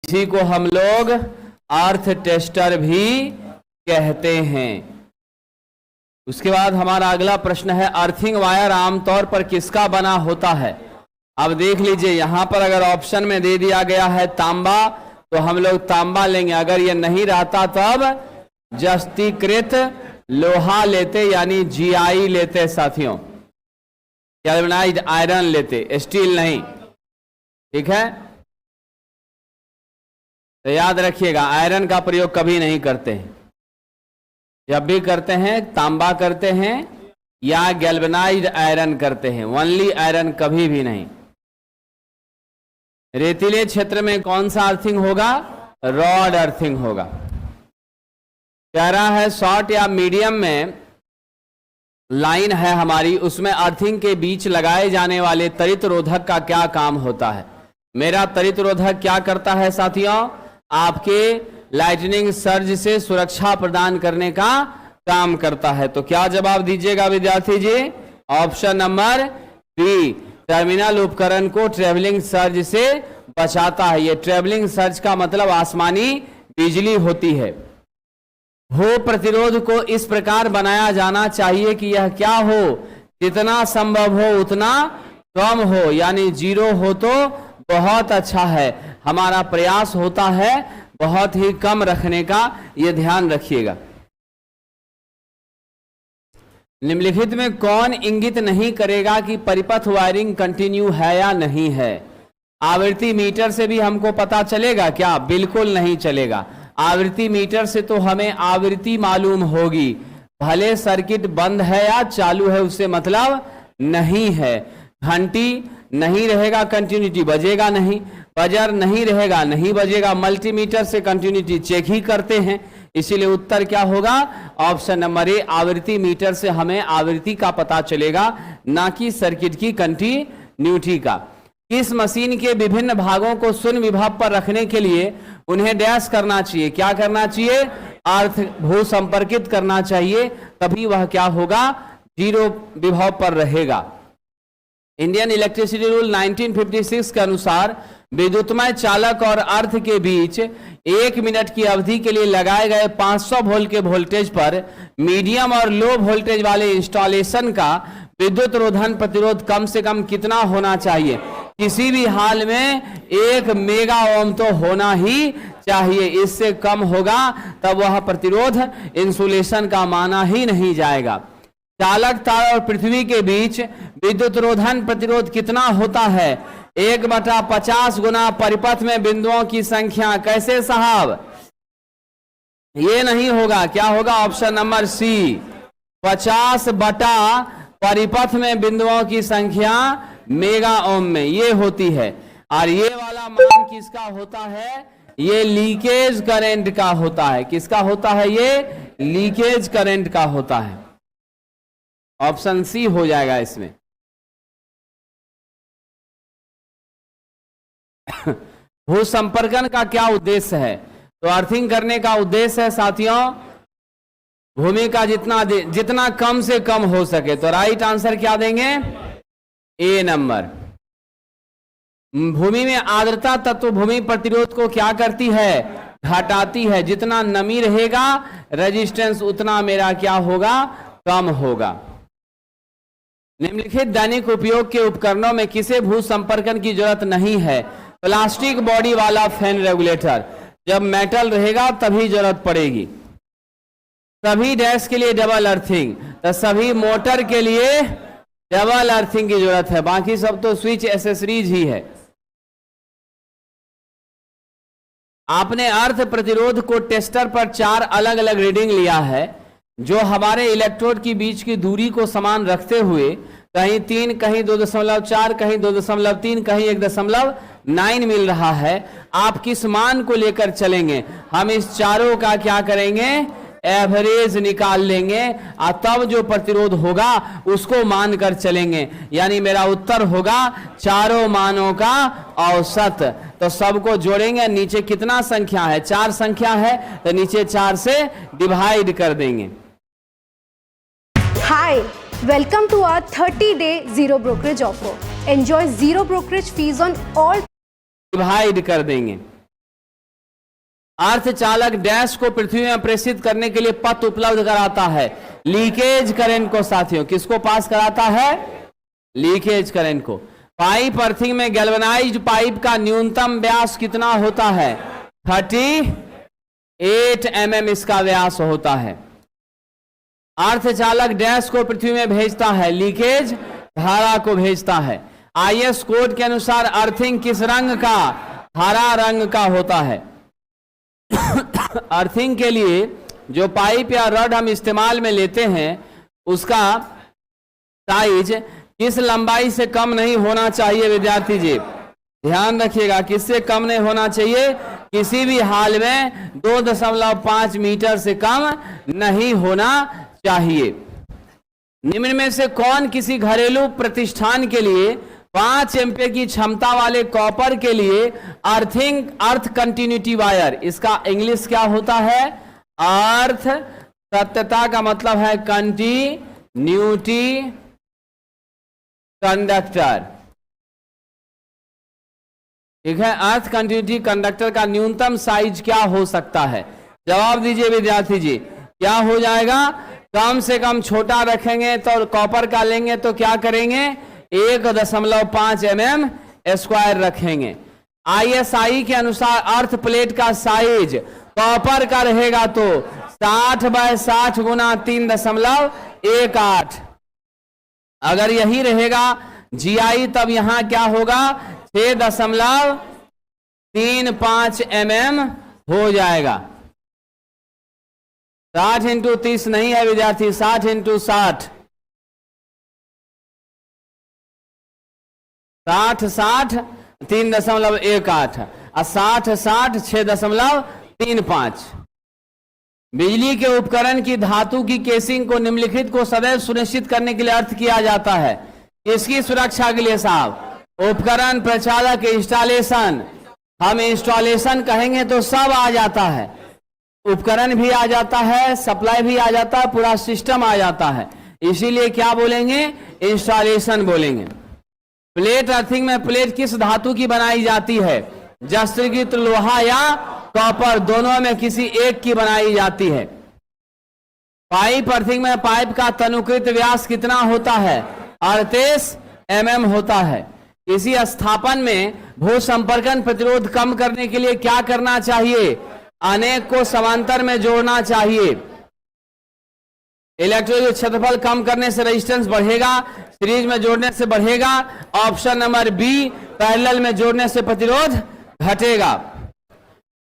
इसी को हम लोग अर्थ टेस्टर भी कहते हैं। उसके बाद हमारा अगला प्रश्न है, अर्थिंग वायर आमतौर पर किसका बना होता है? अब देख लीजिए, यहां पर अगर ऑप्शन में दे दिया गया है तांबा, तो हम लोग तांबा लेंगे। अगर ये नहीं रहता तब जस्तीकृत लोहा लेते, यानी जीआई लेते साथियों, गैल्वेनाइज्ड आयरन लेते, स्टील नहीं। ठीक है, तो याद रखिएगा, आयरन का प्रयोग कभी नहीं करते हैं। जब भी करते हैं तांबा करते हैं या गैल्वेनाइज्ड आयरन करते हैं, ओनली आयरन कभी भी नहीं। रेतीले क्षेत्र में कौन सा अर्थिंग होगा? रॉड अर्थिंग होगा। कह रहा है शॉर्ट या मीडियम में लाइन है हमारी, उसमें अर्थिंग के बीच लगाए जाने वाले त्वरित रोधक का क्या काम होता है? मेरा त्वरित रोधक क्या करता है साथियों? आपके लाइटनिंग सर्ज से सुरक्षा प्रदान करने का काम करता है। तो क्या जवाब दीजिएगा विद्यार्थी जी? ऑप्शन नंबर बी, टर्मिनल उपकरण को ट्रेवलिंग सर्ज से बचाता है। ये ट्रेवलिंग सर्ज का मतलब आसमानी बिजली होती है। भू प्रतिरोध को इस प्रकार बनाया जाना चाहिए कि यह क्या हो? जितना संभव हो उतना कम हो, यानी जीरो हो तो बहुत अच्छा है। हमारा प्रयास होता है बहुत ही कम रखने का, यह ध्यान रखिएगा। निम्नलिखित में कौन इंगित नहीं करेगा कि परिपथ वायरिंग कंटिन्यू है या नहीं है? आवृत्ति मीटर से भी हमको पता चलेगा क्या? बिल्कुल नहीं चलेगा। आवृत्ति मीटर से तो हमें आवृत्ति मालूम होगी, भले सर्किट बंद है या चालू है उससे मतलब नहीं है। घंटी नहीं रहेगा, कंटिन्यूटी बजेगा नहीं। बजर नहीं रहेगा, नहीं बजेगा। मल्टीमीटर से कंटिन्यूटी चेक ही करते हैं, इसीलिए उत्तर क्या होगा? ऑप्शन नंबर ए, आवृत्ति मीटर से हमें आवृत्ति का पता चलेगा, ना कि सर्किट की कंटिन्यूटी का। किस मशीन के विभिन्न भागों को शून्य विभव पर रखने के लिए उन्हें डैश करना चाहिए? क्या करना चाहिए? अर्थ भू संपर्कित करना चाहिए, तभी वह क्या होगा? जीरो विभव पर रहेगा। इंडियन इलेक्ट्रिसिटी रूल 1956 के अनुसार विद्युतमय चालक और अर्थ के बीच 1 मिनट की अवधि के लिए लगाए गए 500 वोल्ट के वोल्टेज पर मीडियम और लो वोल्टेज वाले इंस्टॉलेशन का विद्युत रोधन प्रतिरोध कम से कम कितना होना चाहिए? किसी भी हाल में 1 मेगा ओम तो होना ही चाहिए। इससे कम होगा तब वह प्रतिरोध इंसुलेशन का माना ही नहीं जाएगा। चालक तार और पृथ्वी के बीच विद्युत रोधन प्रतिरोध कितना होता है? 1/50 गुना परिपथ में बिंदुओं की संख्या। कैसे साहब? ये नहीं होगा, क्या होगा? ऑप्शन नंबर सी, 50 बटा परिपथ में बिंदुओं की संख्या मेगा ओम में ये होती है। और ये वाला मान किसका होता है? ये लीकेज करंट का होता है। किसका होता है? ये लीकेज करंट का होता है। ऑप्शन सी हो जाएगा इसमें। भू संपर्कन का क्या उद्देश्य है? तो अर्थिंग करने का उद्देश्य है साथियों, भूमि का जितना कम से कम हो सके। तो राइट आंसर क्या देंगे? ए नंबर। भूमि में आर्द्रता तत्व भूमि प्रतिरोध को क्या करती है? घटाती है। जितना नमी रहेगा रेजिस्टेंस उतना मेरा क्या होगा? कम होगा। निम्नलिखित दैनिक उपयोग के उपकरणों में किसे भू संपर्कन की जरूरत नहीं है? प्लास्टिक बॉडी वाला फैन रेगुलेटर। जब मेटल रहेगा तभी जरूरत पड़ेगी। सभी डैश के लिए डबल अर्थिंग, तो सभी मोटर के लिए डबल अर्थिंग की जरूरत है, बाकी सब तो स्विच एसेसरीज ही है। आपने अर्थ प्रतिरोध को टेस्टर पर 4 अलग अलग रीडिंग लिया है, जो हमारे इलेक्ट्रोड की बीच की दूरी को समान रखते हुए कहीं 3, कहीं 2.4, कहीं 2.3, कहीं 1.9 मिल रहा है। आप किस मान को लेकर चलेंगे? हम इस चारों का क्या करेंगे? एवरेज निकाल लेंगे और तब जो प्रतिरोध होगा उसको मानकर चलेंगे। यानी मेरा उत्तर होगा चारों मानों का औसत। तो सबको जोड़ेंगे, नीचे कितना संख्या है? 4 संख्या है, तो नीचे 4 से डिवाइड कर देंगे। Hi, welcome to our 30-day zero brokerage offer. Enjoy zero brokerage fees on all. Divide कर देंगे। अर्धचालक डैश को पृथ्वी में प्रेषित करने के लिए पथ उपलब्ध कराता है। लीकेज करंट को साथियों किसको पास कराता है? लीकेज करंट को। पाइप अर्थिंग में गैल्वेनाइज्ड पाइप का न्यूनतम व्यास कितना होता है? 38 mm इसका व्यास होता है। अर्धचालक डैश को पृथ्वी में भेजता है, लीकेज धारा को भेजता है। IS कोड के अनुसार अर्थिंग किस रंग का? हरा रंग का होता है। अर्थिंग के लिए जो पाइप या रॉड हम इस्तेमाल में लेते हैं उसका साइज किस लंबाई से कम नहीं होना चाहिए? विद्यार्थी जी ध्यान रखिएगा, किससे कम नहीं होना चाहिए? किसी भी हाल में 2.5 मीटर से कम नहीं होना चाहिए। निम्न में से कौन किसी घरेलू प्रतिष्ठान के लिए 5 एम्पीयर की क्षमता वाले कॉपर के लिए अर्थ कंटिन्यूटी वायर, इसका इंग्लिश क्या होता है? अर्थ सत्यता का मतलब है कंटिन्यूटी कंडक्टर। ठीक है, अर्थ कंटिन्यूटी कंडक्टर का न्यूनतम साइज क्या हो सकता है? जवाब दीजिए विद्यार्थी जी, क्या हो जाएगा? कम से कम छोटा रखेंगे तो कॉपर का लेंगे तो क्या करेंगे? 1.5 mm स्क्वायर रखेंगे। ISI के अनुसार अर्थ प्लेट का साइज कॉपर का रहेगा तो 60/60 गुना 3.18। अगर यही रहेगा GI तब यहां क्या होगा? 6.35 mm हो जाएगा। 60 × 30 नहीं है विद्यार्थी, 60 × 60। 60 3.18 और 60 6.35। बिजली के उपकरण की धातु की केसिंग को निम्नलिखित को सदैव सुनिश्चित करने के लिए अर्थ किया जाता है। किसकी सुरक्षा के लिए साहब? उपकरण, प्रचालक, इंस्टॉलेशन। हम इंस्टॉलेशन कहेंगे तो सब आ जाता है, उपकरण भी आ जाता है, सप्लाई भी आ जाता है, पूरा सिस्टम आ जाता है। इसीलिए क्या बोलेंगे? इंस्टॉलेशन बोलेंगे। प्लेट अर्थिंग में प्लेट किस धातु की बनाई जाती है? जस्त्रिकृत लोहा या कॉपर, दोनों में किसी एक की बनाई जाती है। पाइप अर्थिंग में पाइप का तनुकृत व्यास कितना होता है? 38 mm होता है। इसी स्थापन में भू संपर्कन प्रतिरोध कम करने के लिए क्या करना चाहिए? अनेक को समांतर में जोड़ना चाहिए। इलेक्ट्रोड क्षेत्रफल कम करने से रेजिस्टेंस बढ़ेगा, सीरीज में जोड़ने से बढ़ेगा। ऑप्शन नंबर बी, पैरेलल में जोड़ने से प्रतिरोध घटेगा।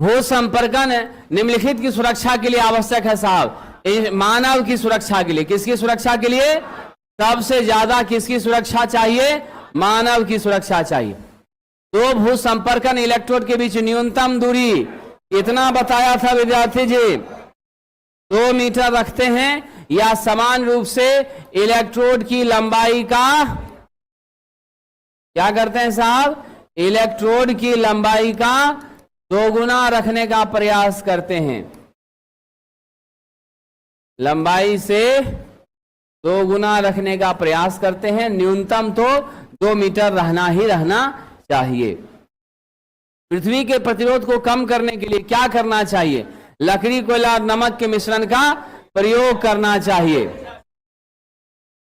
भू संपर्कन निम्नलिखित की सुरक्षा के लिए आवश्यक है साहब। मानव की सुरक्षा के लिए। किसकी सुरक्षा के लिए? सबसे ज्यादा किसकी सुरक्षा चाहिए? मानव की सुरक्षा चाहिए। दो भू संपर्कन इलेक्ट्रोड के बीच न्यूनतम दूरी कितना बताया था विद्यार्थी जी? 2 मीटर रखते हैं या समान रूप से इलेक्ट्रोड की लंबाई का क्या करते हैं साहब? इलेक्ट्रोड की लंबाई का 2 गुना रखने का प्रयास करते हैं। लंबाई से 2 गुना रखने का प्रयास करते हैं। न्यूनतम तो 2 मीटर रहना ही रहना चाहिए। पृथ्वी के प्रतिरोध को कम करने के लिए क्या करना चाहिए? लकड़ी, कोयला और नमक के मिश्रण का प्रयोग करना चाहिए।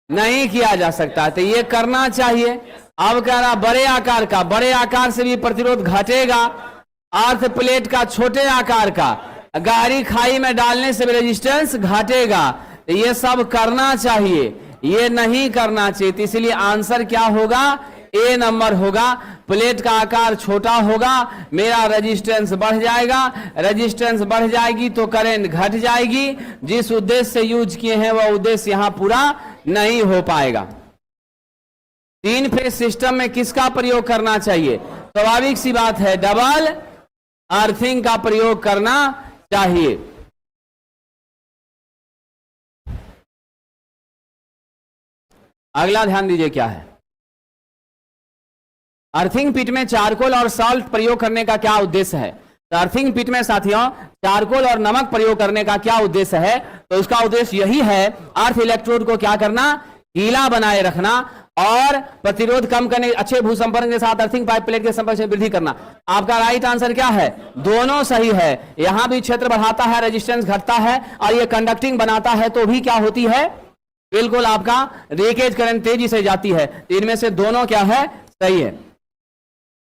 नहीं किया जा सकता तो ये करना चाहिए। अब कह रहा बड़े आकार का, बड़े आकार से भी प्रतिरोध घटेगा। अर्थ प्लेट का छोटे आकार का गहरी खाई में डालने से भी रेजिस्टेंस घटेगा। तो ये सब करना चाहिए, ये नहीं करना चाहिए। तो इसलिए आंसर क्या होगा? ए नंबर होगा। प्लेट का आकार छोटा होगा, मेरा रेजिस्टेंस बढ़ जाएगा। रेजिस्टेंस बढ़ जाएगी तो करंट घट जाएगी। जिस उद्देश्य से यूज किए हैं वह उद्देश्य यहां पूरा नहीं हो पाएगा। 3 फेज सिस्टम में किसका प्रयोग करना चाहिए? स्वाभाविक सी बात है, डबल अर्थिंग का प्रयोग करना चाहिए। अगला ध्यान दीजिए क्या है। अर्थिंग पिट में चारकोल और सॉल्ट प्रयोग करने का क्या उद्देश्य है? तो अर्थिंग पिट में साथियों चारकोल और नमक प्रयोग करने का क्या उद्देश्य है? तो उसका उद्देश्य यही है, अर्थ इलेक्ट्रोड को क्या करना? गीला बनाए रखना और प्रतिरोध कम करने, अच्छे भू संपर्क के साथ अर्थिंग पाइप प्लेट के संपर्क में वृद्धि करना। आपका राइट आंसर क्या है? दोनों सही है। यहां भी क्षेत्र बढ़ाता है, रेजिस्टेंस घटता है, और ये कंडक्टिंग बनाता है तो भी क्या होती है? बिल्कुल आपका लीकेज करंट तेजी से जाती है। इनमें से दोनों क्या है? सही है।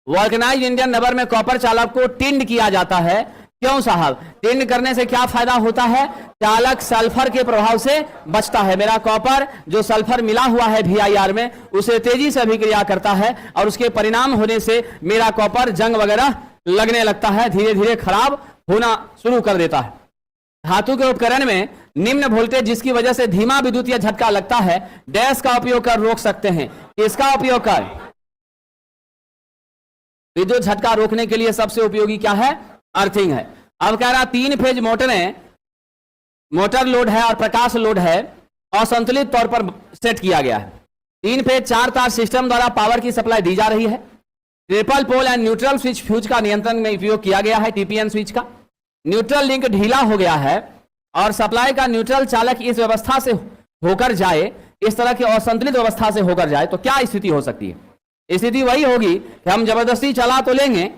वल्कनाइज्ड इंडियन रबर में कॉपर चालक को टिंड किया जाता है, क्यों साहब? टिंड करने से क्या फायदा होता है? चालक सल्फर के प्रभाव से बचता है। मेरा कॉपर जो सल्फर मिला हुआ है VIR में, उसे तेजी से अभिक्रिया करता है और उसके परिणाम होने से मेरा कॉपर जंग वगैरह लगने लगता है, धीरे धीरे खराब होना शुरू कर देता है। धातु के उपकरण में निम्न वोल्टेज जिसकी वजह से धीमा विद्युतीय झटका लगता है, डैश का उपयोग कर रोक सकते हैं। किसका उपयोग कर? विद्युत झटका रोकने के लिए सबसे उपयोगी क्या है? अर्थिंग है। अब कह रहा 3 फेज मोटर लोड है और प्रकाश लोड है, असंतुलित तौर पर सेट किया गया है। 3 फेज 4 तार सिस्टम द्वारा पावर की सप्लाई दी जा रही है। Triple pole and neutral switch fuse का नियंत्रण में उपयोग किया गया है, TPN स्विच का। न्यूट्रल लिंक ढीला हो गया है और सप्लाई का न्यूट्रल चालक इस व्यवस्था से होकर जाए, इस तरह की असंतुलित व्यवस्था से होकर जाए, तो क्या स्थिति हो सकती है? स्थिति वही होगी कि हम जबरदस्ती चला तो लेंगे,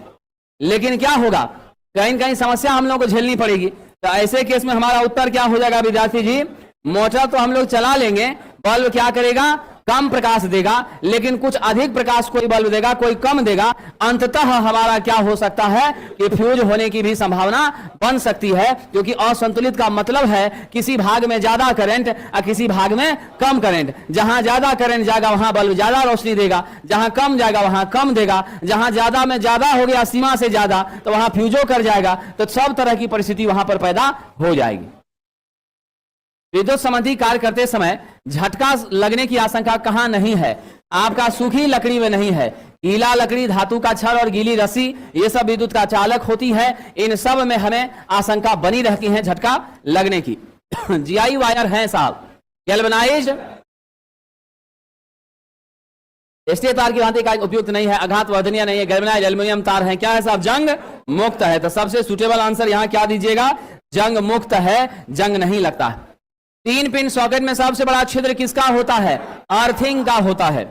लेकिन क्या होगा? कहीं कहीं समस्या हम लोग को झेलनी पड़ेगी। तो ऐसे केस में हमारा उत्तर क्या हो जाएगा विद्यार्थी जी? मोटर तो हम लोग चला लेंगे, बल्ब क्या करेगा? कम प्रकाश देगा, लेकिन कुछ अधिक प्रकाश कोई बल्ब देगा, कोई कम देगा। अंततः हमारा क्या हो सकता है कि फ्यूज होने की भी संभावना बन सकती है, क्योंकि असंतुलित का मतलब है किसी भाग में ज्यादा करंट और किसी भाग में कम करंट। जहां ज्यादा करंट जाएगा वहां बल्ब ज्यादा रोशनी देगा, जहां कम जाएगा वहां कम देगा, जहां ज्यादा में ज्यादा हो गया, सीमा से ज्यादा, तो वहां फ्यूजो कर जाएगा। तो सब तरह की परिस्थिति वहां पर पैदा हो जाएगी। विद्युत संबंधी कार्य करते समय झटका लगने की आशंका कहां नहीं है? आपका सूखी लकड़ी में नहीं है। गीला लकड़ी, धातु का छड़ और गीली रस्सी, ये सब विद्युत का चालक होती है। इन सब में हमें आशंका बनी रहती है झटका लगने की। GI वायर है साहब, गैल्वेनाइज्ड स्टील तार की भांति का उपयुक्त नहीं है, आघात वर्धनीय नहीं है, गैल्वेनाइज्ड एल्युमिनियम तार है। क्या है साहब? जंग मुक्त है। तो सबसे सुटेबल आंसर यहां क्या दीजिएगा? जंग मुक्त है, जंग नहीं लगता है। 3 पिन सॉकेट में सबसे बड़ा छिद्र किसका होता है? अर्थिंग का होता है।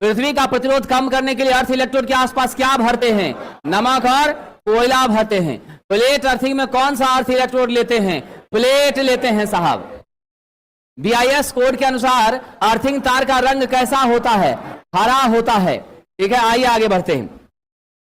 पृथ्वी का प्रतिरोध कम करने के लिए अर्थ इलेक्ट्रोड के आसपास क्या भरते हैं? नमक और कोयला भरते हैं। प्लेट अर्थिंग में कौन सा अर्थ इलेक्ट्रोड लेते हैं? प्लेट लेते हैं साहब। BIS कोड के अनुसार अर्थिंग तार का रंग कैसा होता है? हरा होता है। ठीक है, आइए आगे बढ़ते हैं।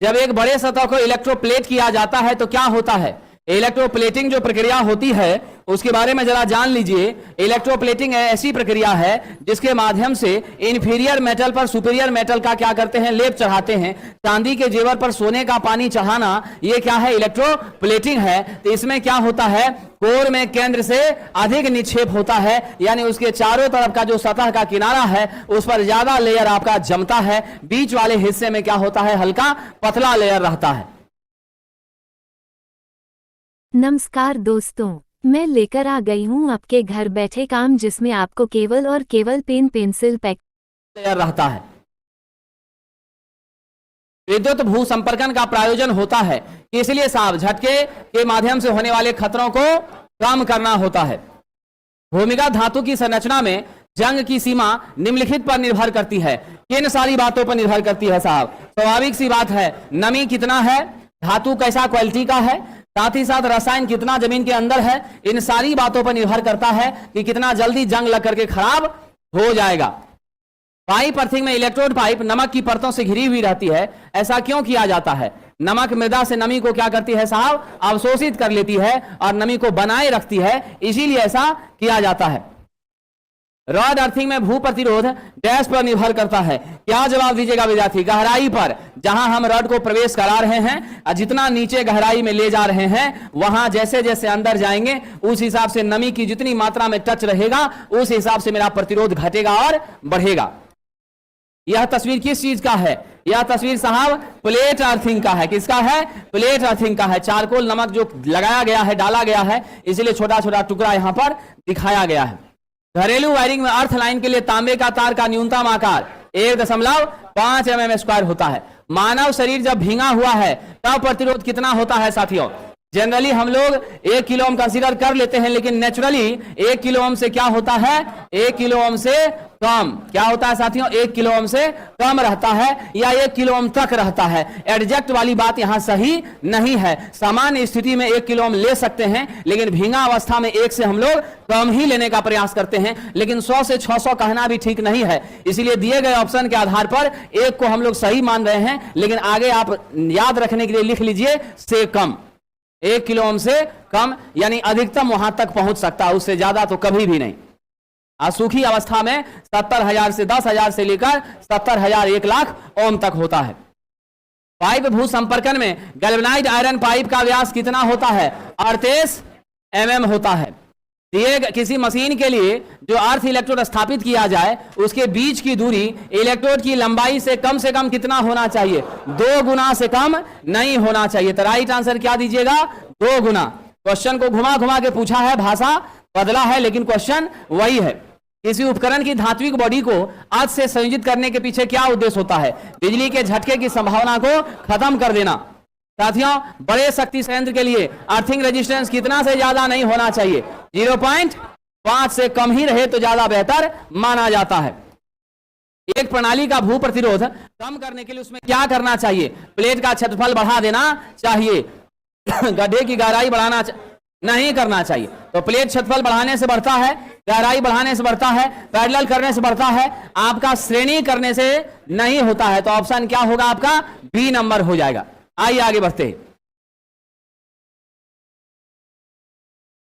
जब एक बड़े सतह को इलेक्ट्रोप्लेट किया जाता है तो क्या होता है? इलेक्ट्रोप्लेटिंग जो प्रक्रिया होती है उसके बारे में जरा जान लीजिए। इलेक्ट्रोप्लेटिंग ऐसी प्रक्रिया है जिसके माध्यम से इंफीरियर मेटल पर सुपीरियर मेटल का क्या करते हैं? लेप चढ़ाते हैं। चांदी के जेवर पर सोने का पानी चढ़ाना, ये क्या है? इलेक्ट्रोप्लेटिंग है। तो इसमें क्या होता है? कोर में केंद्र से अधिक निक्षेप होता है, यानी उसके चारों तरफ का जो सतह का किनारा है उस पर ज्यादा लेयर आपका जमता है। बीच वाले हिस्से में क्या होता है? हल्का पतला लेयर रहता है। नमस्कार दोस्तों, मैं लेकर आ गई हूँ आपके घर बैठे काम, जिसमें आपको केवल और केवल पेन पेंसिल पैक लेयर रहता है। विद्युत भू संपर्कन का प्रायोजन होता है, इसलिए साहब झटके के माध्यम से होने वाले खतरों को कम करना होता है। भूमिगत धातु की संरचना में जंग की सीमा निम्नलिखित पर निर्भर करती है। किन सारी बातों पर निर्भर करती है साहब? स्वाभाविक सी बात है, नमी कितना है, धातु कैसा क्वालिटी का है, साथ ही साथ रसायन कितना जमीन के अंदर है। इन सारी बातों पर निर्भर करता है कि कितना जल्दी जंग लग करके खराब हो जाएगा। पाइप अर्थिंग में इलेक्ट्रोड पाइप नमक की परतों से घिरी हुई रहती है। ऐसा क्यों किया जाता है? नमक मृदा से नमी को क्या करती है साहब? अवशोषित कर लेती है और नमी को बनाए रखती है, इसीलिए ऐसा किया जाता है। रॉड अर्थिंग में भू प्रतिरोध डैश पर निर्भर करता है। क्या जवाब दीजिएगा विद्यार्थी? गहराई पर। जहां हम रॉड को प्रवेश करा रहे हैं और जितना नीचे गहराई में ले जा रहे हैं, वहां जैसे जैसे अंदर जाएंगे उस हिसाब से नमी की जितनी मात्रा में टच रहेगा उस हिसाब से मेरा प्रतिरोध घटेगा और बढ़ेगा। यह तस्वीर किस चीज का है? यह तस्वीर साहब प्लेट अर्थिंग का है। किसका है? प्लेट अर्थिंग का है। चारकोल नमक जो लगाया गया है, डाला गया है, इसलिए छोटा छोटा टुकड़ा यहां पर दिखाया गया है। घरेलू वायरिंग में अर्थ लाइन के लिए तांबे का तार का न्यूनतम आकार 1.5 mm² होता है। मानव शरीर जब भींगा हुआ है तब प्रतिरोध कितना होता है साथियों? जनरली हम लोग 1 किलो ओम कंसीडर कर लेते हैं, लेकिन नेचुरली 1 किलो ओम से क्या होता है? 1 किलो ओम से कम। क्या होता है साथियों? 1 किलो ओम से कम रहता है या 1 किलो ओम तक रहता है। एडजेक्ट वाली बात यहां सही नहीं है। सामान्य स्थिति में 1 किलो ओम ले सकते हैं, लेकिन भींगा अवस्था में 1 से हम लोग कम ही लेने का प्रयास करते हैं। लेकिन 100 से 600 कहना भी ठीक नहीं है। इसीलिए दिए गए ऑप्शन के आधार पर 1 को हम लोग सही मान रहे हैं, लेकिन आगे आप याद रखने के लिए लिख लीजिए से कम। 1 किलो ओम से कम यानी अधिकतम वहां तक पहुंच सकता है, उससे ज्यादा तो कभी भी नहीं। असूखी अवस्था में 70,000 से 10,000 से लेकर 70,000 1 लाख ओम तक होता है। पाइप भू संपर्कन में गैल्वेनाइज्ड आयरन पाइप का व्यास कितना होता है? 38 mm होता है। दिए किसी मशीन के लिए जो अर्थ इलेक्ट्रोड स्थापित किया जाए, उसके बीच की दूरी इलेक्ट्रोड की लंबाई से कम कितना होना चाहिए? 2 गुना से कम नहीं होना चाहिए। तो राइट आंसर क्या दीजिएगा? 2 गुना। क्वेश्चन को घुमा घुमा के पूछा है, भाषा बदला है, लेकिन क्वेश्चन वही है। किसी उपकरण की धात्विक बॉडी को अर्थ से संयोजित करने के पीछे क्या उद्देश्य होता है? बिजली के झटके की संभावना को खत्म कर देना। साथियों, बड़े शक्ति संयंत्र के लिए अर्थिंग रेजिस्टेंस कितना से ज्यादा नहीं होना चाहिए? 0.5 से कम ही रहे तो ज्यादा बेहतर माना जाता है। एक प्रणाली का भू प्रतिरोध कम करने के लिए उसमें क्या करना चाहिए? प्लेट का क्षेत्रफल बढ़ा देना चाहिए, गड्ढे की गहराई बढ़ाना नहीं करना चाहिए। तो प्लेट क्षेत्रफल बढ़ाने से बढ़ता है, गहराई बढ़ाने से बढ़ता है, पैरेलल करने से बढ़ता है, आपका श्रेणी करने से नहीं होता है। तो ऑप्शन क्या होगा आपका? बी नंबर हो जाएगा। आइए आगे बढ़ते हैं।